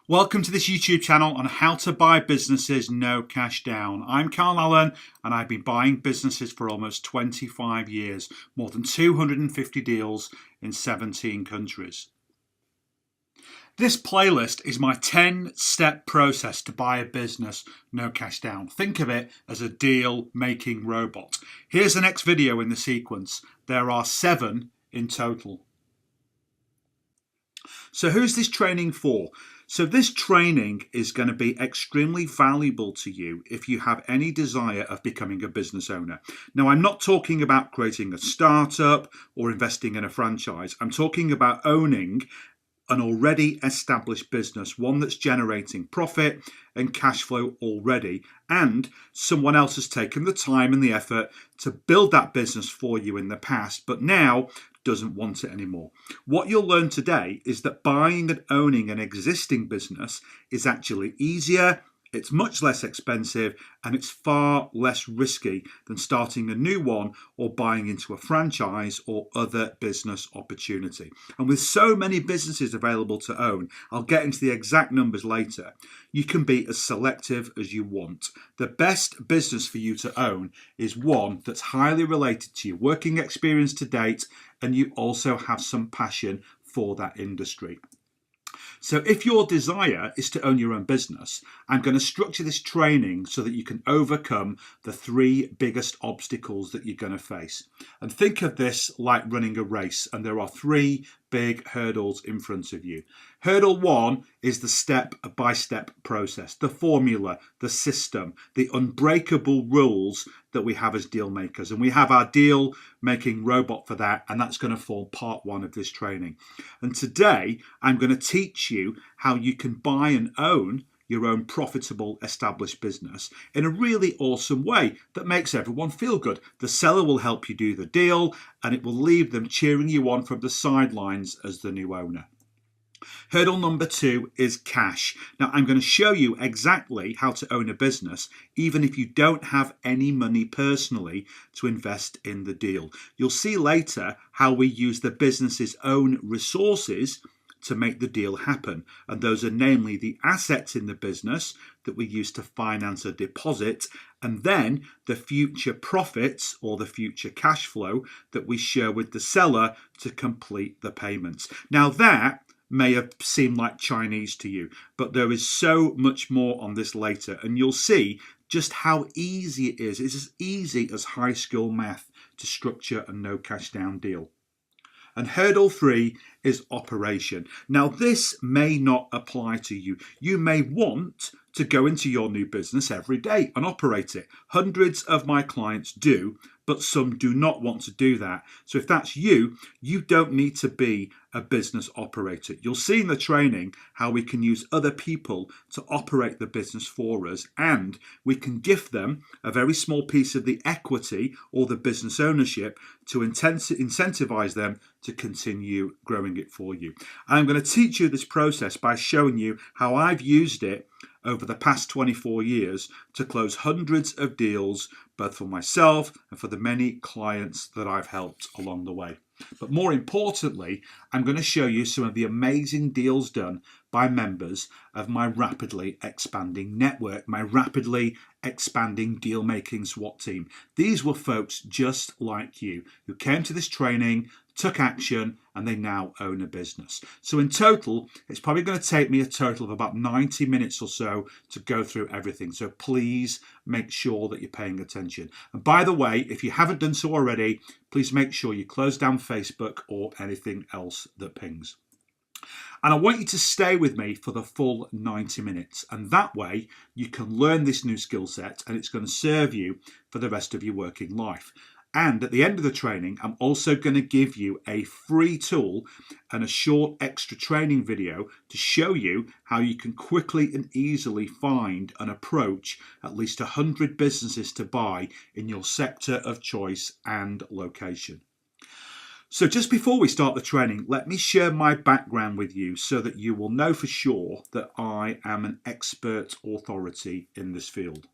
Welcome to this YouTube channel on how to buy businesses no cash down. I'm Carl Allen and I've been buying businesses for almost 25 years, more than 250 deals in 17 countries. This playlist is my 10-step process to buy a business no cash down. Think of it as a deal-making robot. Here's the next video in the sequence. There are 7 in total. So who's this training for? So this training is going to be extremely valuable to you if you have any desire of becoming a business owner. Now, I'm not talking about creating a startup or investing in a franchise. I'm talking about owning an already established business, one that's generating profit and cash flow already, and someone else has taken the time and the effort to build that business for you in the past, but now doesn't want it anymore. What you'll learn today is that buying and owning an existing business is actually easier, it's much less expensive, and it's far less risky than starting a new one or buying into a franchise or other business opportunity. And with so many businesses available to own, I'll get into the exact numbers later, you can be as selective as you want. The best business for you to own is one that's highly related to your working experience to date, and you also have some passion for that industry. So if your desire is to own your own business, I'm going to structure this training so that you can overcome the 3 biggest obstacles that you're going to face. And think of this like running a race, and there are 3 big hurdles in front of you. Hurdle 1 is the step-by-step process, the formula, the system, the unbreakable rules that we have as deal makers. And we have our deal making robot for that, and that's going to form part 1 of this training. And today I'm going to teach you how you can buy and own your own profitable established business in a really awesome way that makes everyone feel good. The seller will help you do the deal, and it will leave them cheering you on from the sidelines as the new owner. Hurdle number 2 is cash. Now, I'm going to show you exactly how to own a business, even if you don't have any money personally to invest in the deal. You'll see later how we use the business's own resources to make the deal happen. And those are namely the assets in the business that we use to finance a deposit, and then the future profits or the future cash flow that we share with the seller to complete the payments. Now that may have seemed like Chinese to you, but there is so much more on this later, and you'll see just how easy it is. It's as easy as high school math to structure a no cash down deal. And hurdle 3 is operation. Now, this may not apply to you. You may want to go into your new business every day and operate it. Hundreds of my clients do, but some do not want to do that. So if that's you, you don't need to be a business operator. You'll see in the training how we can use other people to operate the business for us, and we can gift them a very small piece of the equity or the business ownership to incentivize them to continue growing it for you. I'm going to teach you this process by showing you how I've used it over the past 24 years to close hundreds of deals, both for myself and for the many clients that I've helped along the way. But more importantly, I'm going to show you some of the amazing deals done by members of my rapidly expanding network, my rapidly expanding deal-making SWAT team. These were folks just like you who came to this training, took action, and they now own a business. So in total, it's probably going to take me a total of about 90 minutes or so to go through everything. So please make sure that you're paying attention. And by the way, if you haven't done so already, please make sure you close down Facebook or anything else that pings. And I want you to stay with me for the full 90 minutes. And that way you can learn this new skill set, and it's going to serve you for the rest of your working life. And at the end of the training, I'm also going to give you a free tool and a short extra training video to show you how you can quickly and easily find and approach at least 100 businesses to buy in your sector of choice and location. So just before we start the training, let me share my background with you so that you will know for sure that I am an expert authority in this field.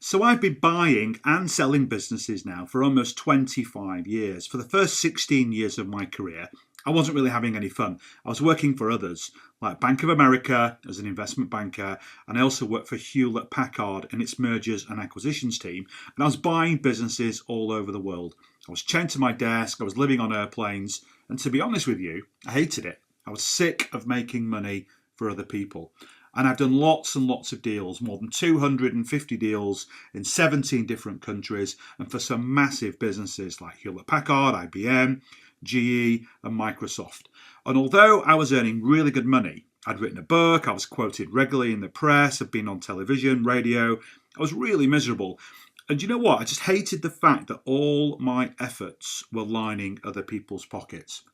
So I've been buying and selling businesses now for almost 25 years. For the first 16 years of my career, I wasn't really having any fun. I was working for others, like Bank of America as an investment banker, and I also worked for Hewlett Packard in its mergers and acquisitions team, and I was buying businesses all over the world. I was chained to my desk, I was living on airplanes, and to be honest with you, I hated it. I was sick of making money for other people. And I've done lots and lots of deals, more than 250 deals in 17 different countries, and for some massive businesses like Hewlett Packard, IBM, GE, and Microsoft. And although I was earning really good money, I'd written a book, I was quoted regularly in the press, I'd been on television, radio, I was really miserable. And you know what? I just hated the fact that all my efforts were lining other people's pockets.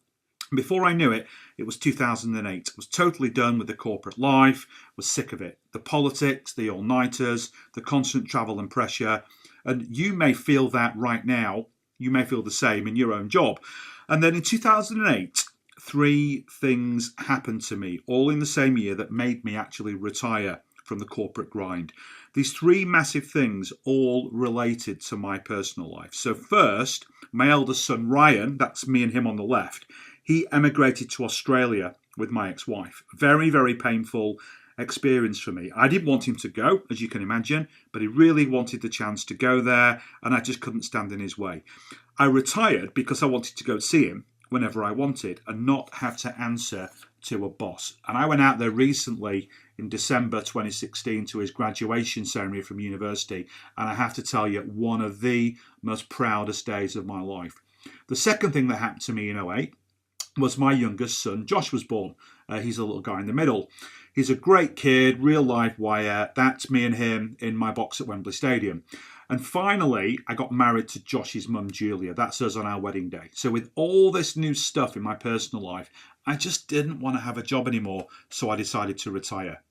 Before I knew it, it was 2008. I was totally done with the corporate life, was sick of it. The politics, the all-nighters, the constant travel and pressure. And you may feel that right now. You may feel the same in your own job. And then in 2008, three things happened to me, all in the same year, that made me actually retire from the corporate grind. These three massive things all related to my personal life. So first, my eldest son, Ryan, that's me and him on the left, he emigrated to Australia with my ex-wife. Very, very painful experience for me. I didn't want him to go, as you can imagine, but he really wanted the chance to go there, and I just couldn't stand in his way. I retired because I wanted to go see him whenever I wanted and not have to answer to a boss. And I went out there recently in December 2016 to his graduation ceremony from university, and I have to tell you, one of the most proudest days of my life. The second thing that happened to me in '08 was my youngest son, Josh, was born. He's a little guy in the middle. He's a great kid, real life wire. That's me and him in my box at Wembley Stadium. And finally, I got married to Josh's mum, Julia. That's us on our wedding day. So with all this new stuff in my personal life, I just didn't want to have a job anymore. So I decided to retire.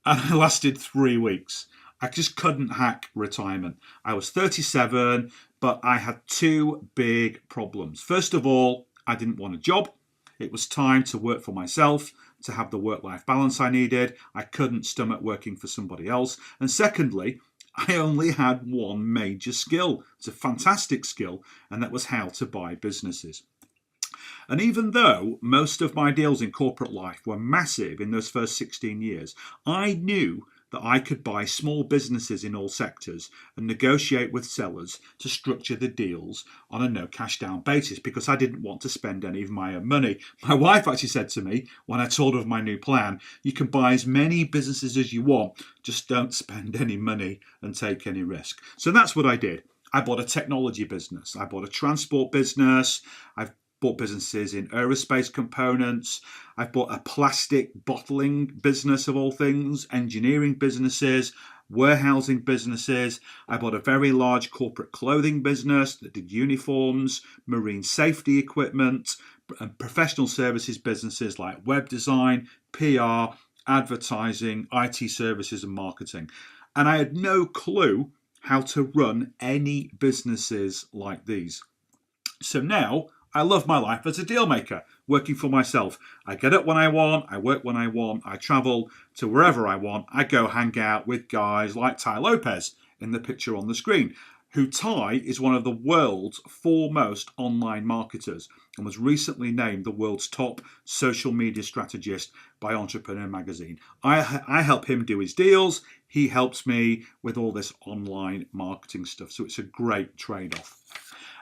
And I lasted 3 weeks. I just couldn't hack retirement. I was 37, but I had two big problems. First of all, I didn't want a job. It was time to work for myself, to have the work-life balance I needed. I couldn't stomach working for somebody else. And secondly, I only had one major skill. It's a fantastic skill, and that was how to buy businesses. And even though most of my deals in corporate life were massive in those first 16 years, I knew that I could buy small businesses in all sectors and negotiate with sellers to structure the deals on a no cash down basis because I didn't want to spend any of my own money. My wife actually said to me when I told her of my new plan, you can buy as many businesses as you want, just don't spend any money and take any risk. So that's what I did. I bought a technology business. I bought a transport business. I've bought businesses in aerospace components. I've bought a plastic bottling business of all things, engineering businesses, warehousing businesses. I bought a very large corporate clothing business that did uniforms, marine safety equipment, and professional services businesses like web design, PR, advertising, IT services, and marketing. And I had no clue how to run any businesses like these. So now I love my life as a deal maker, working for myself. I get up when I want, I work when I want, I travel to wherever I want. I go hang out with guys like Ty Lopez in the picture on the screen, who Ty is one of the world's foremost online marketers and was recently named the world's top social media strategist by Entrepreneur magazine. I help him do his deals. He helps me with all this online marketing stuff. So it's a great trade-off.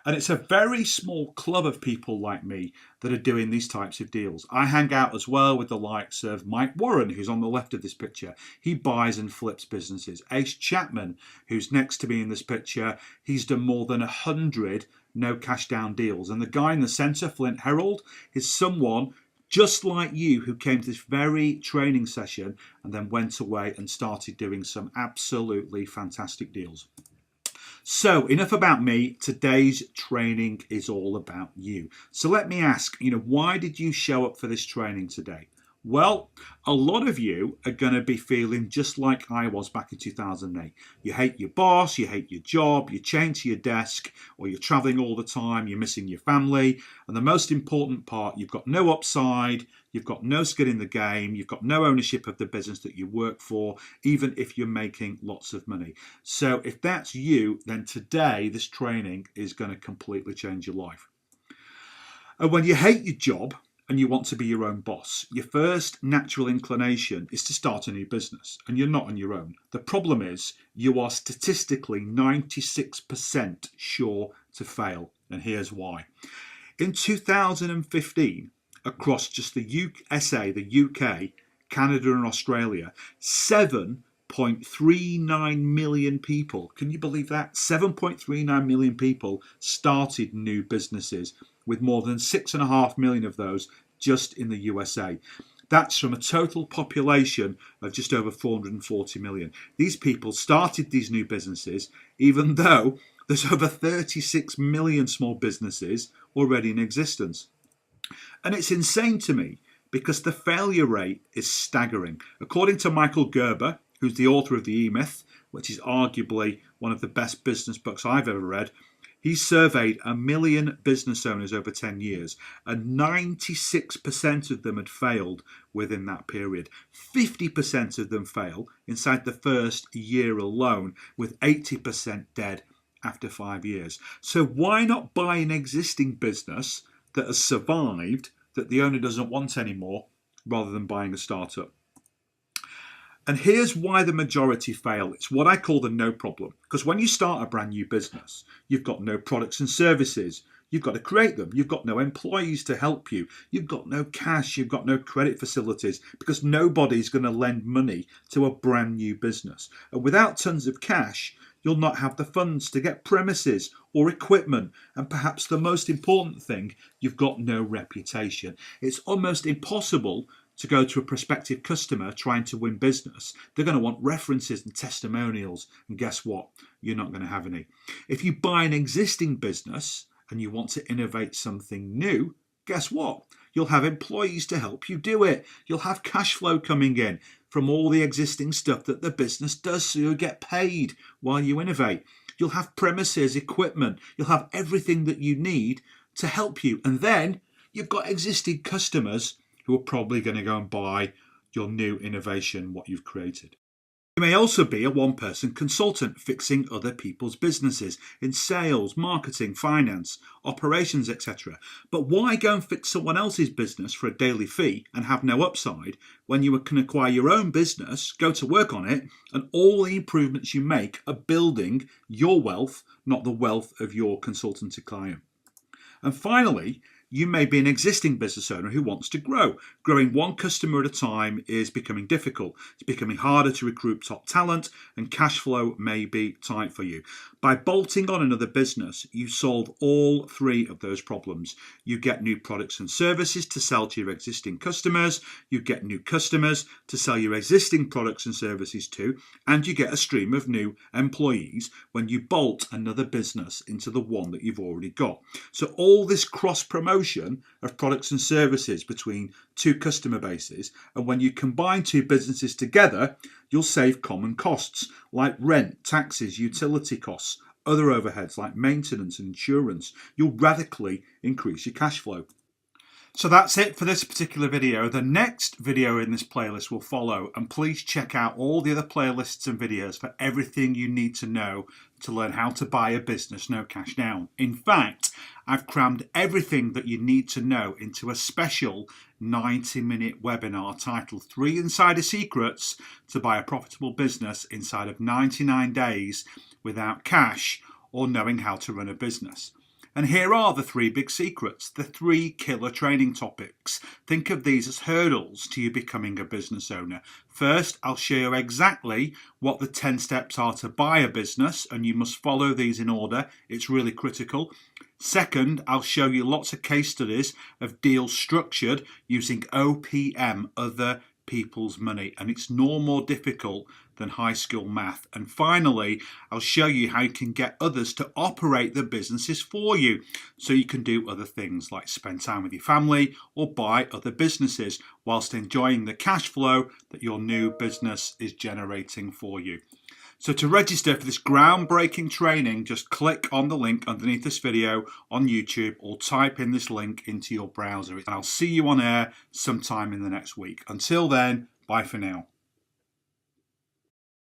And it's a very small club of people like me that are doing these types of deals. I hang out as well with the likes of Mike Warren, who's on the left of this picture. He buys and flips businesses. Ace Chapman, who's next to me in this picture, he's done more than 100 no cash down deals. And the guy in the center, Flint Herold, is someone just like you who came to this very training session and then went away and started doing some absolutely fantastic deals. So enough about me. Today's training is all about you. So let me ask, why did you show up for this training today? Well, a lot of you are going to be feeling just like I was back in 2008. You hate your boss, you hate your job, you're chained to your desk, or you're traveling all the time, you're missing your family. And the most important part, you've got no upside, you've got no skin in the game, you've got no ownership of the business that you work for, even if you're making lots of money. So if that's you, then today this training is going to completely change your life. And when you hate your job and you want to be your own boss, your first natural inclination is to start a new business, and you're not on your own. The problem is you are statistically 96% sure to fail, and here's why. In 2015, across just the USA, the UK, Canada and Australia, 7.39 million people, can you believe that? 7.39 million people started new businesses, with more than 6.5 million of those just in the USA. That's from a total population of just over 440 million. These people started these new businesses, even though there's over 36 million small businesses already in existence. And it's insane to me because the failure rate is staggering. According to Michael Gerber, who's the author of The E-Myth, which is arguably one of the best business books I've ever read, he surveyed 1 million business owners over 10 years, and 96% of them had failed within that period. 50% of them fail inside the first year alone, with 80% dead after 5 years. So why not buy an existing business that has survived, that the owner doesn't want anymore, rather than buying a startup? And here's why the majority fail. It's what I call the no problem. Because when you start a brand new business, you've got no products and services. You've got to create them. You've got no employees to help you. You've got no cash. You've got no credit facilities, because nobody's going to lend money to a brand new business. And without tons of cash, you'll not have the funds to get premises or equipment. And perhaps the most important thing, you've got no reputation. It's almost impossible to go to a prospective customer trying to win business. They're going to want references and testimonials. And guess what? You're not going to have any. If you buy an existing business and you want to innovate something new, guess what? You'll have employees to help you do it. You'll have cash flow coming in from all the existing stuff that the business does, so you'll get paid while you innovate. You'll have premises, equipment. You'll have everything that you need to help you. And then you've got existing customers who are probably going to go and buy your new innovation, what you've created. You may also be a one-person consultant fixing other people's businesses in sales, marketing, finance, operations, etc. But why go and fix someone else's business for a daily fee and have no upside when you can acquire your own business, go to work on it, and all the improvements you make are building your wealth, not the wealth of your consultancy client? And finally, you may be an existing business owner who wants to grow. Growing one customer at a time is becoming difficult. It's becoming harder to recruit top talent, and cash flow may be tight for you. By bolting on another business, you solve all three of those problems. You get new products and services to sell to your existing customers, you get new customers to sell your existing products and services to, and you get a stream of new employees when you bolt another business into the one that you've already got. So all this cross-promotion of products and services between two customer bases, and when you combine two businesses together, you'll save common costs like rent, taxes, utility costs, other overheads like maintenance and insurance. You'll radically increase your cash flow. So that's it for this particular video. The next video in this playlist will follow, and please check out all the other playlists and videos for everything you need to know to learn how to buy a business no cash down. In fact, I've crammed everything that you need to know into a special 90-minute webinar titled 3 Insider Secrets to Buy a Profitable Business Inside of 99 Days Without Cash or Knowing How to Run a Business. And here are the 3 big secrets, the 3 killer training topics. Think of these as hurdles to you becoming a business owner. First, I'll show you exactly what the 10 steps are to buy a business, and you must follow these in order. It's really critical. Second, I'll show you lots of case studies of deals structured using OPM, other people's money, and it's no more difficult than high school math. And finally, I'll show you how you can get others to operate the businesses for you, so you can do other things like spend time with your family or buy other businesses whilst enjoying the cash flow that your new business is generating for you. So to register for this groundbreaking training, just click on the link underneath this video on YouTube or type in this link into your browser. I'll see you on air sometime in the next week. Until then, bye for now.